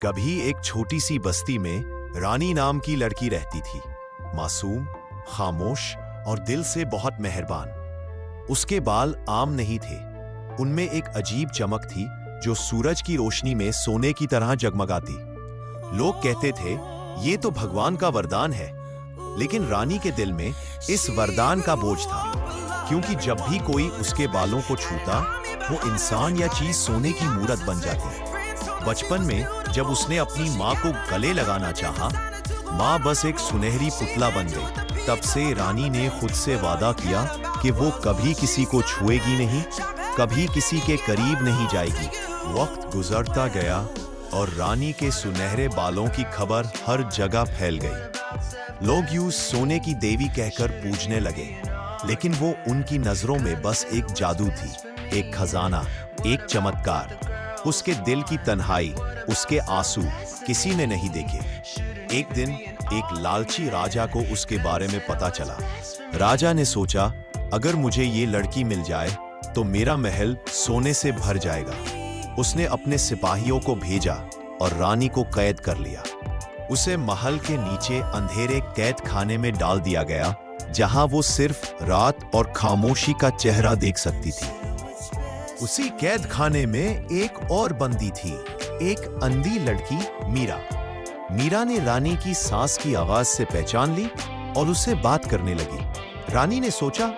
कभी एक छोटी सी बस्ती में रानी नाम की लड़की रहती थी। मासूम, खामोश और दिल से बहुत मेहरबान। उसके बाल आम नहीं थे, उनमें एक अजीब चमक थी जो सूरज की रोशनी में सोने की तरह जगमगाती। लोग कहते थे ये तो भगवान का वरदान है, लेकिन रानी के दिल में इस वरदान का बोझ था, क्योंकि जब भी कोई उसके बालों को छूता वो इंसान या चीज सोने की मूरत बन जाती। बचपन में जब उसने अपनी माँ को गले लगाना चाहा, माँ बस एक सुनहरी पुतला बन गई। तब से रानी ने खुद से वादा किया कि वो कभी किसी को छुएगी नहीं, कभी किसी के करीब नहीं जाएगी। वक्त गुजरता गया और रानी के सुनहरे बालों की खबर हर जगह फैल गई। लोग यूं सोने की देवी कहकर पूजने लगे, लेकिन वो उनकी नजरों में बस एक जादू थी, एक खजाना, एक चमत्कार। उसके दिल की तन्हाई, उसके आंसू किसी ने नहीं देखे। एक दिन एक लालची राजा को उसके बारे में पता चला। राजा ने सोचा, अगर मुझे ये लड़की मिल जाए तो मेरा महल सोने से भर जाएगा। उसने अपने सिपाहियों को भेजा और रानी को कैद कर लिया। उसे महल के नीचे अंधेरे कैद खाने में डाल दिया गया, जहां वो सिर्फ रात और खामोशी का चेहरा देख सकती थी। उसी कैद खाने में एक और बंदी थी, एक अंधी लड़की मीरा। मीरा ने रानी की सांस की आवाज से पहचान ली और उससे बात करने लगी। रानी ने सोचा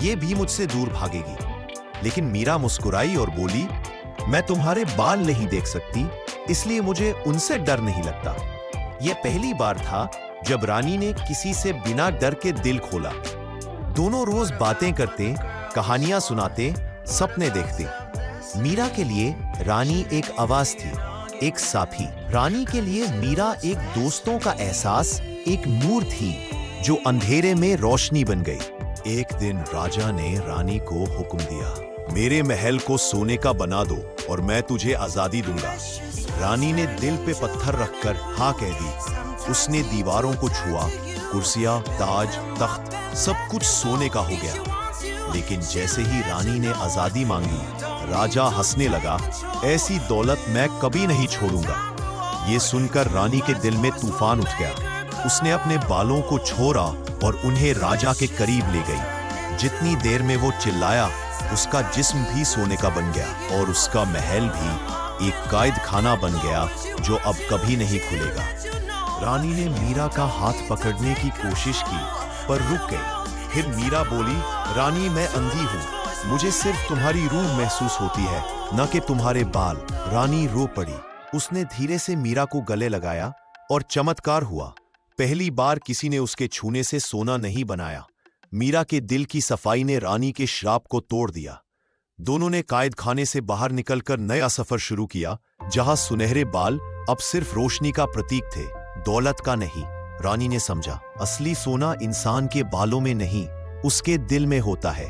ये भी मुझसे दूर भागेगी, लेकिन मीरा मुस्कुराई और बोली, मैं तुम्हारे बाल नहीं देख सकती, इसलिए मुझे उनसे डर नहीं लगता। यह पहली बार था जब रानी ने किसी से बिना डर के दिल खोला। दोनों रोज बातें करते, कहानियां सुनाते, सपने देखते। मीरा के लिए रानी एक आवाज थी, एक साथी। रानी के लिए मीरा एक दोस्तों का एहसास, एक नूर थी जो अंधेरे में रोशनी बन गई। एक दिन राजा ने रानी को हुक्म दिया, मेरे महल को सोने का बना दो और मैं तुझे आजादी दूंगा। रानी ने दिल पे पत्थर रखकर हाँ कह दी। उसने दीवारों को छुआ, कुर्सियां, ताज, तख्त सब कुछ सोने का हो गया। लेकिन जैसे ही रानी ने आजादी मांगी, राजा हंसने लगा, ऐसी दौलत मैं कभी नहीं छोड़ूंगा। ये सुनकर रानी के दिल में तूफान उठ गया। उसने अपने बालों को छोड़ा और उन्हें राजा के करीब ले गई। जितनी देर में वो चिल्लाया, उसका जिस्म भी सोने का बन गया और उसका महल भी एक कैद खाना बन गया जो अब कभी नहीं खुलेगा। रानी ने मीरा का हाथ पकड़ने की कोशिश की, पर रुक गई। फिर मीरा बोली, रानी मैं अंधी हूँ, मुझे सिर्फ तुम्हारी रूह महसूस होती है, न कि तुम्हारे बाल। रानी रो पड़ी। उसने धीरे से मीरा को गले लगाया और चमत्कार हुआ। पहली बार किसी ने उसके छूने से सोना नहीं बनाया। मीरा के दिल की सफाई ने रानी के श्राप को तोड़ दिया। दोनों ने कैद खाने से बाहर निकलकर नया सफर शुरू किया, जहां सुनहरे बाल अब सिर्फ रोशनी का प्रतीक थे, दौलत का नहीं। रानी ने समझा, असली सोना इंसान के बालों में नहीं, उसके दिल में होता है।